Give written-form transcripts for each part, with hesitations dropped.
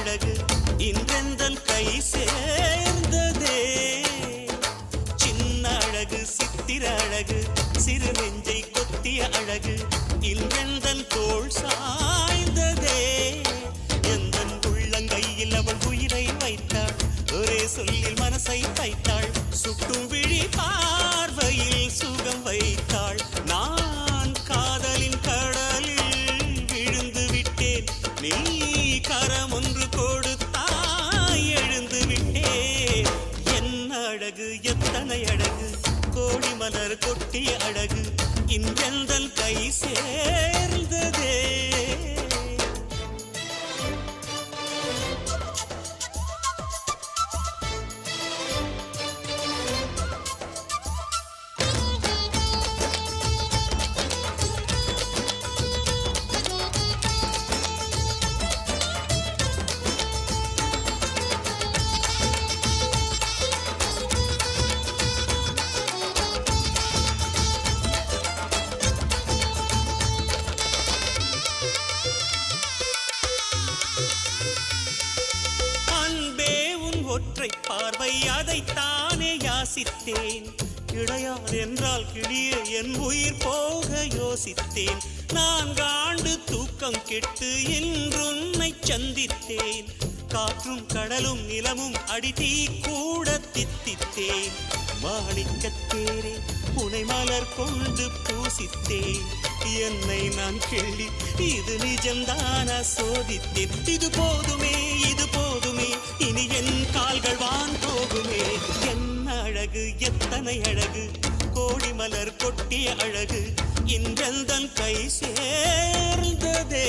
அழகு இன்றெந்தன் கை சேர்ந்ததே. சின்ன அழகு சித்திர அழகு சிறு நெஞ்சை கொத்திய அழகு இன்றெந்தன் தோள் சாய்ந்ததே. எந்தன் உள்ளங்கையில் அவள் உயிரை வைத்தாள், ஒரே சொல்லில் மனசை தைத்தாள், சுட்டும் விழி பார்வையில் சுகம் வைத்தாள். நான் காதலின் கடலில் விழுந்து விட்டேன், நீ கரம் ஒன்று கொடுத்தாய் எழுந்து விட்டேன். என்ன அழகு எத்தனை அழகு கோடி மலர் கொட்டிய அழகு இன்றெந்தன் கை சேர்ந்ததே. ஒற்றை பார்வை அதைத்தானே யாசித்தேன், கிடையாது என்றால் கிளியே என் உயிர் போக யோசித்தேன். 4 ஆண்டு தூக்கம் கெட்டு இன்றுன்னை சந்தித்தேன், காற்றும் கடலும் நிலமும் அடித்தீ கூட தித்தித்தேன். மாணிக்கத்தேரே உனை மலர் கொண்டு பூசித்தேன், என்னை நான் கிள்ளி இது நிஜம்தான சோதித்தேன். இது போதுமே இது போதுமே இனி என் கால்கள் வான் போகுமே. என்ன அழகு எத்தனை அழகு கோடி மலர் கொட்டிய அழகு இன்றெந்தன் கை சேர்ந்ததே.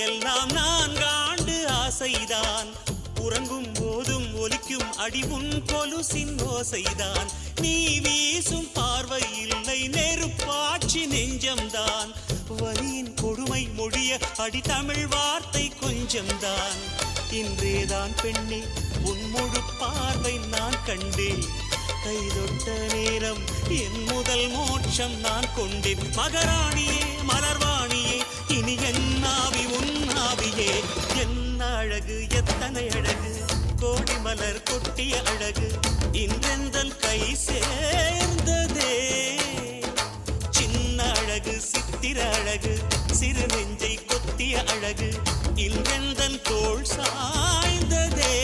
எல்லாம் 4 ஆண்டு ஆசைதான், உறங்கும் போதும் ஒலிக்கும் அடி உன் கொலுசின் ஓசைதான். நீ வீசும் பார்வை இல்லை நெருப்பாட்சி நெஞ்சம்தான், வலியின் கொடுமை மொழிய அடி தமிழ் வார்த்தை கொஞ்சம்தான். இன்றேதான் பெண்ணே உன் முழு பார்வை நான் கண்டேன், கைதொட்ட நேரம் என் முதல் மோட்சம் நான் கொண்டேன். மகராணியே மலர்வாணியே இனி என் ஆவி உன் ஆவியே. என்ன அழகு எத்தனை அழகு கோடி மலர் கொட்டிய அழகு இன்றெந்தன் கை சேர்ந்ததே. சின்ன அழகு சித்திர அழகு சிறு நெஞ்சை கொத்திய அழகு இன்றெந்தன் தோள் சாய்ந்ததே.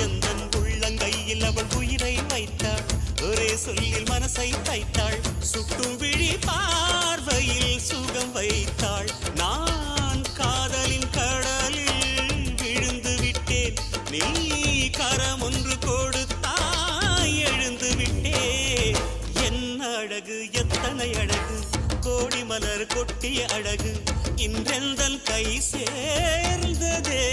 எந்தன் உள்ளங்கையில் அவள் உயிரை வைத்தாள், ஒரே சொல்லில் மனசை தைத்தாள், சுட்டும் விழி பார்வையில் சுகம் வைத்தாள். நான் காதலின் கடலில் விழுந்து விட்டேன், நீ கரம் ஒன்று கொடுத்தாய் எழுந்து விட்டேன். என்ன அழகு எத்தனை அழகு கோடி மலர் கொட்டிய அழகு இன்றெந்தன் கை சேர்ந்ததே.